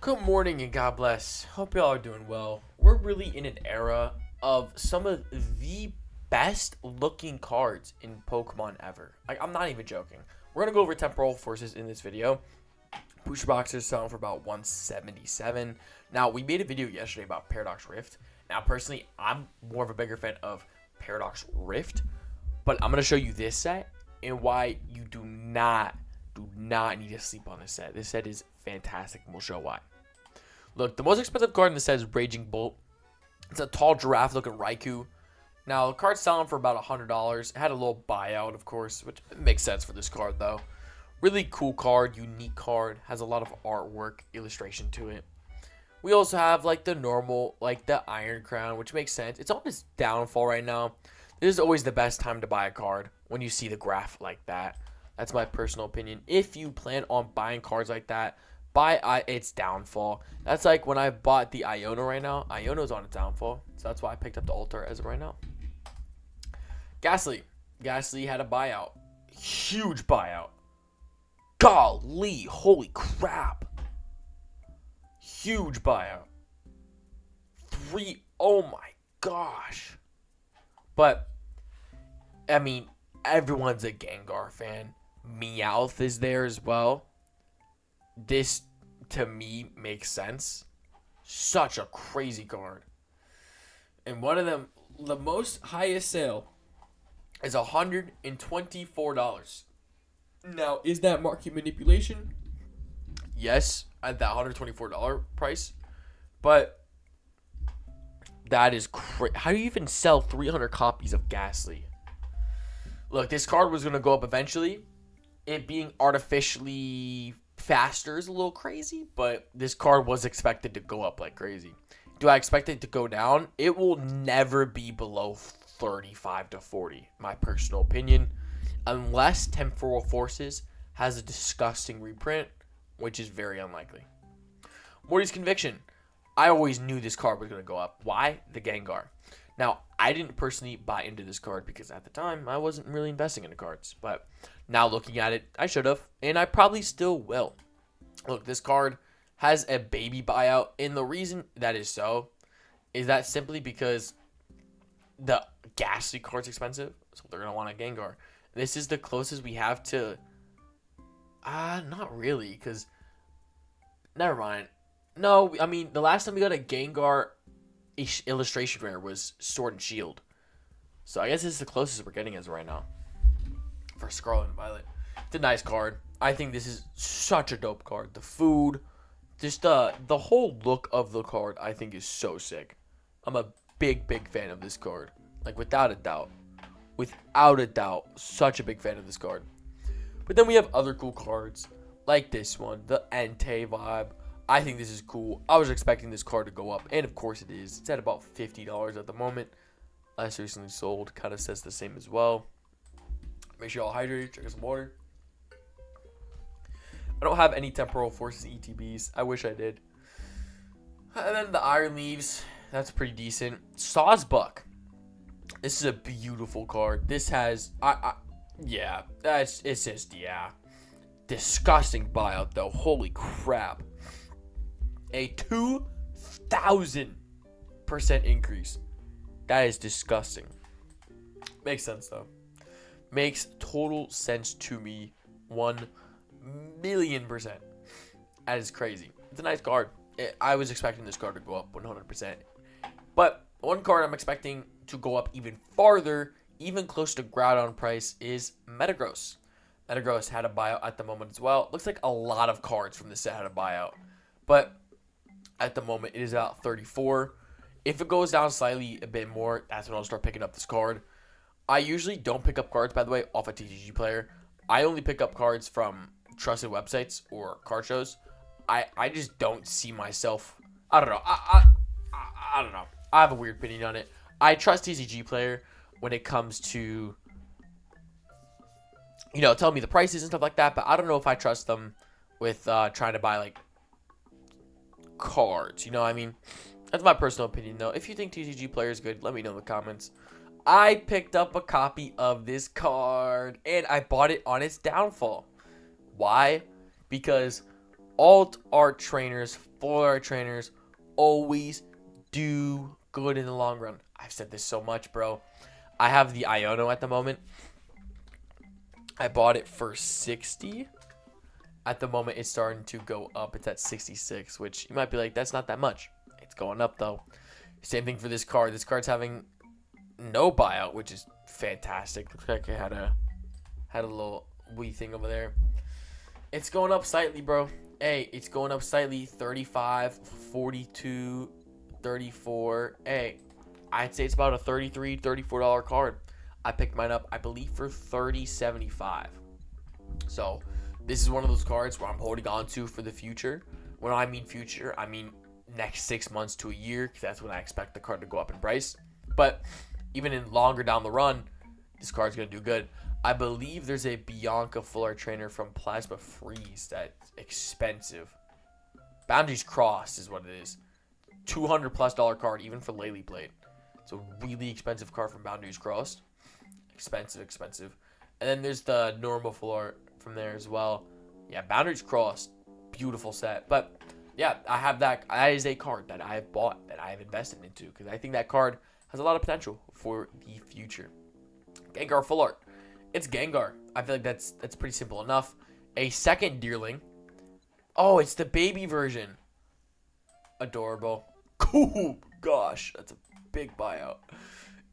Good morning and God bless. Hope y'all are doing well. We're really in an era of some of the best looking cards in Pokemon ever. I'm not even joking. We're going to go over temporal forces in this video. Booster boxes selling for about 177. Now, we made a video yesterday about Paradox Rift. Now, personally, I'm more of a bigger fan of Paradox Rift. But I'm going to show you this set and why you do not need to sleep on this set. This set is fantastic, and we'll show why. Look, the most expensive card in the set is Raging Bolt. It's a tall giraffe-looking Raikou. Now, the card's selling for about $100. It had a little buyout, of course, which makes sense for this card, though. Really cool card, unique card. Has a lot of artwork, illustration to it. We also have, like, the normal, like, the Iron Crown, which makes sense. It's on its downfall right now. This is always the best time to buy a card when you see the graph like that. That's my personal opinion. If you plan on buying cards like that, buy its downfall. That's like when I bought the Iona right now. Iona's on its downfall, so that's why I picked up the Altar as of right now. Gastly. Gastly had a buyout. Huge buyout. Golly, holy crap. Huge buyout. Oh my gosh. But, I mean, everyone's a Gengar fan. Meowth is there as well. This, to me, makes sense. Such a crazy card. And one of them, the most highest sale is $124. Now, is that market manipulation? Yes, at that $124 price. But that is crazy. How do you even sell 300 copies of Gastly? Look, this card was going to go up eventually. It being artificially faster is a little crazy, but this card was expected to go up like crazy. Do I expect it to go down? It will never be below 35 to 40, my personal opinion, unless Temporal Forces has a disgusting reprint, which is very unlikely. Morty's Conviction. I always knew this card was going to go up. Why? The Gengar. Now, I didn't personally buy into this card because at the time, I wasn't really investing in the cards. But now looking at it, I should have, and I probably still will. Look, this card has a baby buyout, and the reason that is so is that simply because the Gastly card's expensive, so they're going to want a Gengar. This is the closest we have to... not really, because... Never mind. No, I mean, the last time we got a Gengar illustration rare was Sword and Shield. So I guess this is the closest we're getting as of right now. For Scarlet and Violet. It's a nice card. I think this is such a dope card. The food, just the whole look of the card, I think is so sick. I'm a big fan of this card. Like, without a doubt. Without a doubt. Such a big fan of this card. But then we have other cool cards. Like this one. The Entei vibe. I think this is cool. I was expecting this card to go up. And of course it is. It's at about $50 at the moment. Last recently sold. Kind of says the same as well. Make sure y'all hydrate. Drink some water. I don't have any Temporal Forces ETBs. I wish I did. And then the Iron Leaves. That's pretty decent. Sawsbuck. This is a beautiful card. This has... yeah. It's just, yeah. Disgusting buyout, though. Holy crap. A 2,000% increase. That is disgusting. Makes sense, though. Makes total sense to me. 1,000,000%. That is crazy. It's a nice card. I was expecting this card to go up 100%. But one card I'm expecting to go up even farther, even close to Groudon price, is Metagross. Metagross had a buyout at the moment as well. Looks like a lot of cards from this set had a buyout. But at the moment, it is about 34. If it goes down slightly a bit more, that's when I'll start picking up this card. I usually don't pick up cards, by the way, off a TCG player. I only pick up cards from trusted websites or card shows. I just don't see myself. I don't know. I don't know. I have a weird opinion on it. I trust TCG player when it comes to, you know, telling me the prices and stuff like that. But I don't know if I trust them with trying to buy like cards. You know what I mean? That's my personal opinion, though. If you think TCG player is good, let me know in the comments. I picked up a copy of this card, and I bought it on its downfall. Why? Because alt art trainers, full art trainers always do good in the long run. I've said this so much, bro. I have the Iono at the moment. I bought it for 60. At the moment, it's starting to go up. It's at 66, which you might be like, that's not that much. It's going up, though. Same thing for this card. This card's having no buyout, which is fantastic. Looks like it had a little wee thing over there. It's going up slightly, bro. Hey, it's going up slightly. 35, 42, 34. Hey, I'd say it's about a $33, $34 card. I picked mine up, I believe, for $30.75. So this is one of those cards where I'm holding on to for the future. When I mean future, I mean next 6 months to a year, because that's when I expect the card to go up in price. But even in longer down the run, this card's going to do good. I believe there's a Bianca Full Art Trainer from Plasma Freeze that's expensive. Boundaries Crossed is what it is. $200+ card, even for Lely Blade. It's a really expensive card from Boundaries Crossed. Expensive. And then there's the normal Full Art from there as well. Yeah, Boundaries Crossed. Beautiful set. But yeah, I have that. That is a card that I have bought, that I have invested into, because I think that card has a lot of potential for the future. Gengar Full Art. It's Gengar. I feel like that's pretty simple enough. A second Deerling. Oh, it's the baby version. Adorable. Cool. Gosh, that's a big buyout.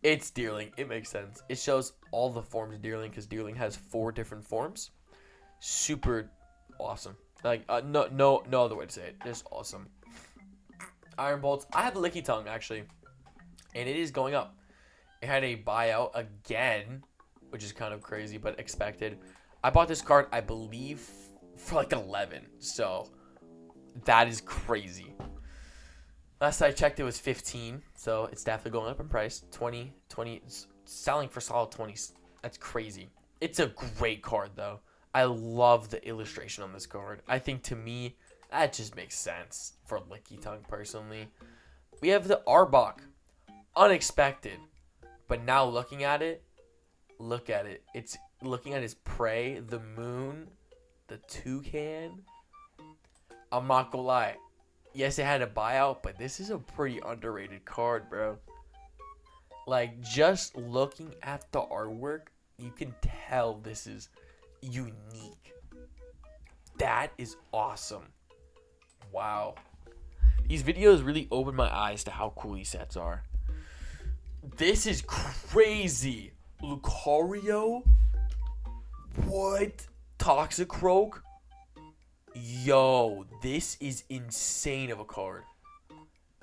It's Deerling. It makes sense. It shows all the forms of Deerling, because Deerling has 4 different forms. Super awesome. Like, no other way to say it. Just awesome. Iron Bolts. I have Licky Tongue, actually. And it is going up. It had a buyout again, which is kind of crazy, but expected. I bought this card, I believe, for like 11. So, that is crazy. Last I checked, it was 15. So, it's definitely going up in price. 20, it's selling for solid 20s. That's crazy. It's a great card, though. I love the illustration on this card. I think, to me, that just makes sense for Licky Tongue, personally. We have the Arbok. Unexpected. But now looking at it, look at it. It's looking at his prey, the moon, the toucan. I'm not gonna lie. Yes, it had a buyout, but this is a pretty underrated card, bro. Like, just looking at the artwork, you can tell this is unique. That is awesome. Wow. These videos really open my eyes to how cool these sets are. This is crazy. Lucario? What? Toxicroak? Yo, this is insane of a card.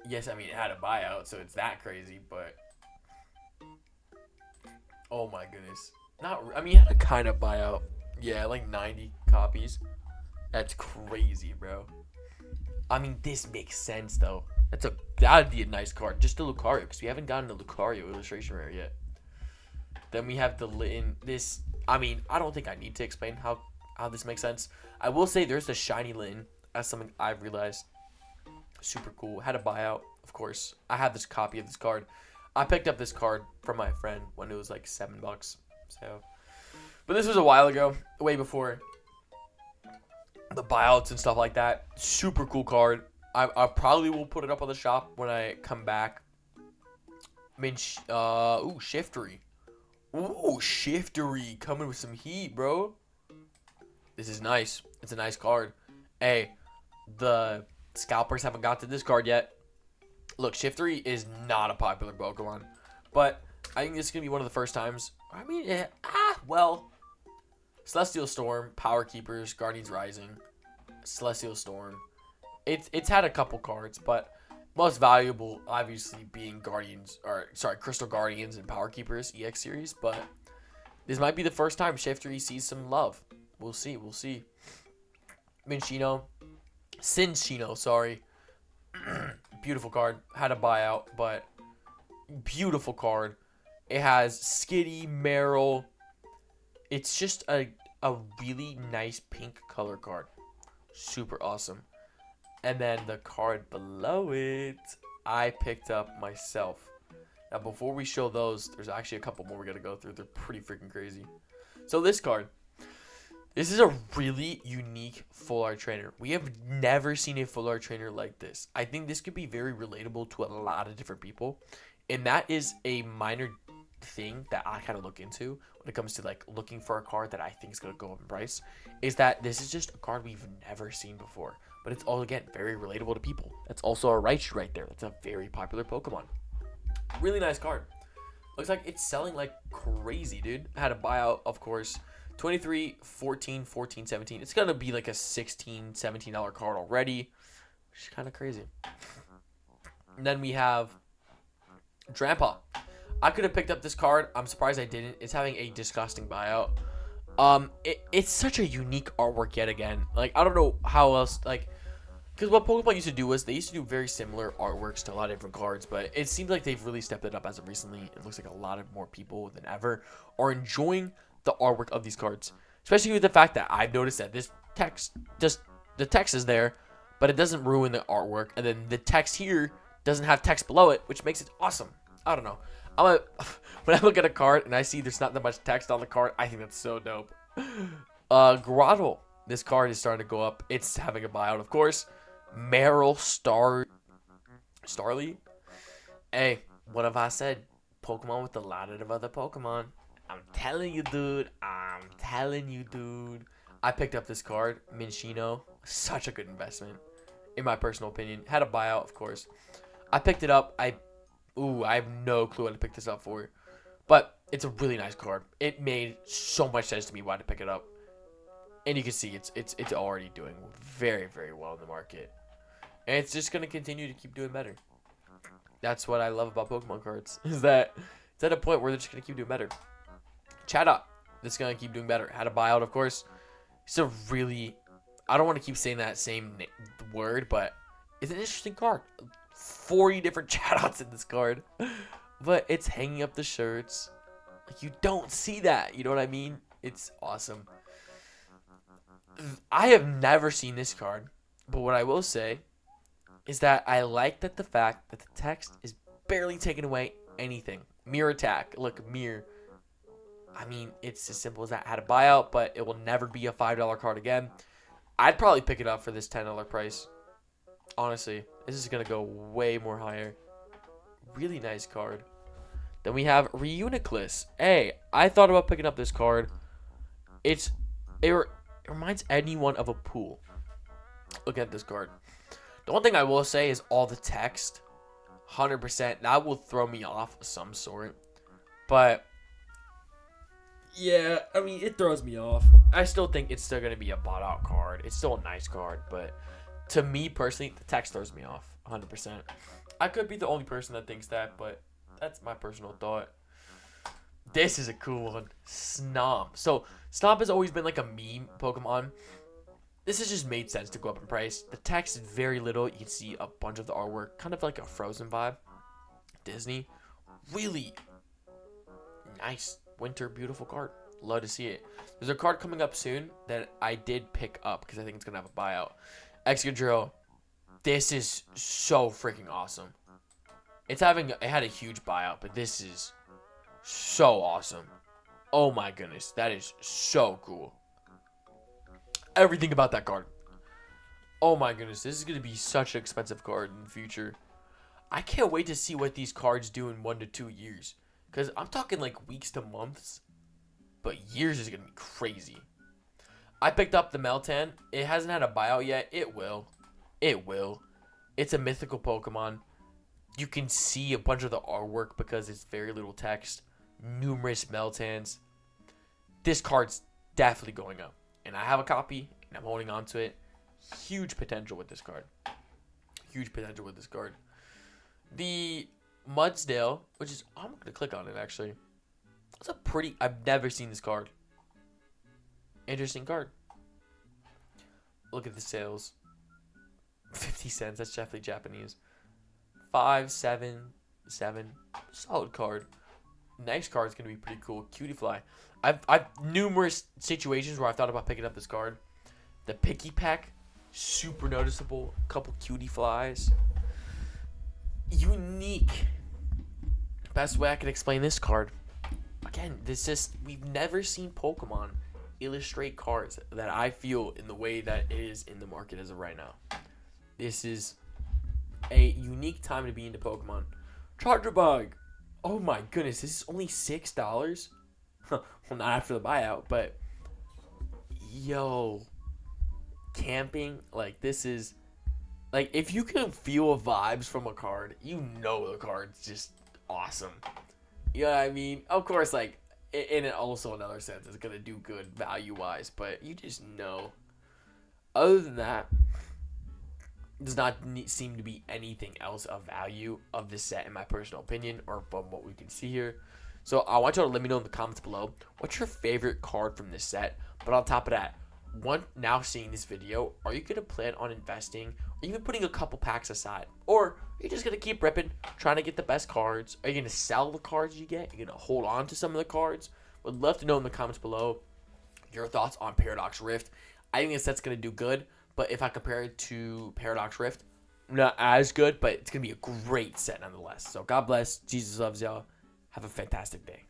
Yes, I mean, it had a buyout, so it's that crazy, but... Oh my goodness. I mean, it had a kind of buyout. Yeah, like 90 copies. That's crazy, bro. I mean, this makes sense, though. That'd be a nice card. Just a Lucario, because we haven't gotten a Lucario illustration rare yet. Then we have the Litten. This, I mean, I don't think I need to explain how this makes sense. I will say there's the shiny Litten. That's something I've realized. Super cool. Had a buyout, of course. I have this copy of this card. I picked up this card from my friend when it was like $7. So, but this was a while ago, way before the buyouts and stuff like that. Super cool card. I probably will put it up on the shop when I come back. I mean, Shiftry. Ooh, Shiftry coming with some heat, bro. This is nice. It's a nice card. Hey, the scalpers haven't got to this card yet. Look, Shiftry is not a popular Pokemon, but I think this is going to be one of the first times. I mean, well, Celestial Storm, Power Keepers, Guardians Rising, Celestial Storm. It's had a couple cards, but most valuable obviously being Crystal Guardians and Power Keepers EX series, but this might be the first time Shiftry sees some love. We'll see. Cinccino, sorry. Beautiful card. Had a buyout, but beautiful card. It has Skitty, Meryl. It's just a really nice pink color card. Super awesome. And then the card below it, I picked up myself. Now, before we show those, there's actually a couple more we got to go through. They're pretty freaking crazy. So this card This is a really unique full art trainer. We have never seen a full art trainer like this. I think this could be very relatable to a lot of different people. And that is a minor thing that I kind of look into when it comes to like looking for a card that I think is going to go up in price, is that this is just a card we've never seen before. But it's all, again, very relatable to people. That's also a Raichu right there. That's a very popular Pokemon. Really nice card. Looks like it's selling like crazy, dude. I had a buyout, of course. 23, 14, 14, 17. It's going to be like a $16, $17 card already, which is kind of crazy. And then we have Drampa. I could have picked up this card. I'm surprised I didn't. It's having a disgusting buyout. It's such a unique artwork yet again. Like, I don't know how else, like, because what Pokemon used to do was they used to do very similar artworks to a lot of different cards, but it seems like they've really stepped it up as of recently. It looks like a lot of more people than ever are enjoying the artwork of these cards, especially with the fact that I've noticed that this text, just the text is there, but it doesn't ruin the artwork, and then the text here doesn't have text below it, which makes it awesome. I don't know. When I look at a card and I see there's not that much text on the card, I think that's so dope. Grottle. This card is starting to go up. It's having a buyout, of course. Meryl Starly. Hey, what have I said? Pokemon with a lot of other Pokemon. I'm telling you, dude. I picked up this card, Minchino. Such a good investment, in my personal opinion. Had a buyout, of course. I picked it up. I have no clue what to pick this up for. But it's a really nice card. It made so much sense to me why to pick it up. And you can see it's already doing very, very well in the market. And it's just going to continue to keep doing better. That's what I love about Pokemon cards. Is that it's at a point where they're just going to keep doing better. Chatot. This is going to keep doing better. Had a buyout, of course. It's a really... I don't want to keep saying that same word, but it's an interesting card. 40 different Chatots in this card. But it's hanging up the shirts. Like, you don't see that. You know what I mean? It's awesome. I have never seen this card. But what I will say is that I like that the fact that the text is barely taking away anything. Mirror attack. Look, mirror. I mean, it's as simple as that. Had a buyout, but it will never be a $5 card again. I'd probably pick it up for this $10 price. Honestly, this is going to go way more higher. Really nice card. Then we have Reuniclus. Hey, I thought about picking up this card. It reminds anyone of a pool. Look at this card. The one thing I will say is all the text. 100%. That will throw me off of some sort. But... yeah, I mean, it throws me off. I still think it's still going to be a bought out card. It's still a nice card, but to me personally, the text throws me off 100%. I could be the only person that thinks that, but that's my personal thought. This is a cool one. Snomp. So, Snomp has always been like a meme Pokemon. This has just made sense to go up in price. The text is very little. You can see a bunch of the artwork. Kind of like a Frozen vibe. Disney. Really nice. Winter beautiful card. Love to see it. There's a card coming up soon that I did pick up because I think it's gonna have a buyout. Excadrill. This is so freaking awesome. It had a huge buyout, but this is so awesome. Oh my goodness, that is so cool. Everything about that card. Oh my goodness, this is gonna be such an expensive card in the future. I can't wait to see what these cards do in 1 to 2 years. Because I'm talking like weeks to months. But years is going to be crazy. I picked up the Meltan. It hasn't had a buyout yet. It will. It will. It's a mythical Pokemon. You can see a bunch of the artwork because it's very little text. Numerous Meltans. This card's definitely going up. And I have a copy. And I'm holding on to it. Huge potential with this card. Huge potential with this card. The... Mudsdale, which is... I'm going to click on it, actually. It's a pretty... I've never seen this card. Interesting card. Look at the sales. 50 cents. That's definitely Japanese. 5, 7, 7. Solid card. Next card is going to be pretty cool. Cutie Fly. I've numerous situations where I've thought about picking up this card. The Picky Peck. Super noticeable. A couple Cutie Flies. Unique. Best way I can explain this card. Again, we've never seen Pokemon illustrate cards that I feel in the way that it is in the market as of right now. This is a unique time to be into Pokemon. Charger Bug. Oh my goodness, this is only $6. Well, not after the buyout, but yo, camping, like, this is, like, if you can feel vibes from a card, you know the card's just awesome. You know what I mean? Of course, like, in also another sense, it's gonna do good value wise, but you just know. Other than that, does not seem to be anything else of value of this set, in my personal opinion, or from what we can see here. So I want y'all to let me know in the comments below, what's your favorite card from this set? But on top of that, now seeing this video, are you gonna plan on investing, or even putting a couple packs aside, or are you just gonna keep ripping, trying to get the best cards? Are you gonna sell the cards you get? Are you gonna hold on to some of the cards? Would love to know in the comments below your thoughts on Paradox Rift. I think this set's gonna do good, but if I compare it to Paradox Rift, not as good, but it's gonna be a great set nonetheless. So God bless, Jesus loves y'all. Have a fantastic day.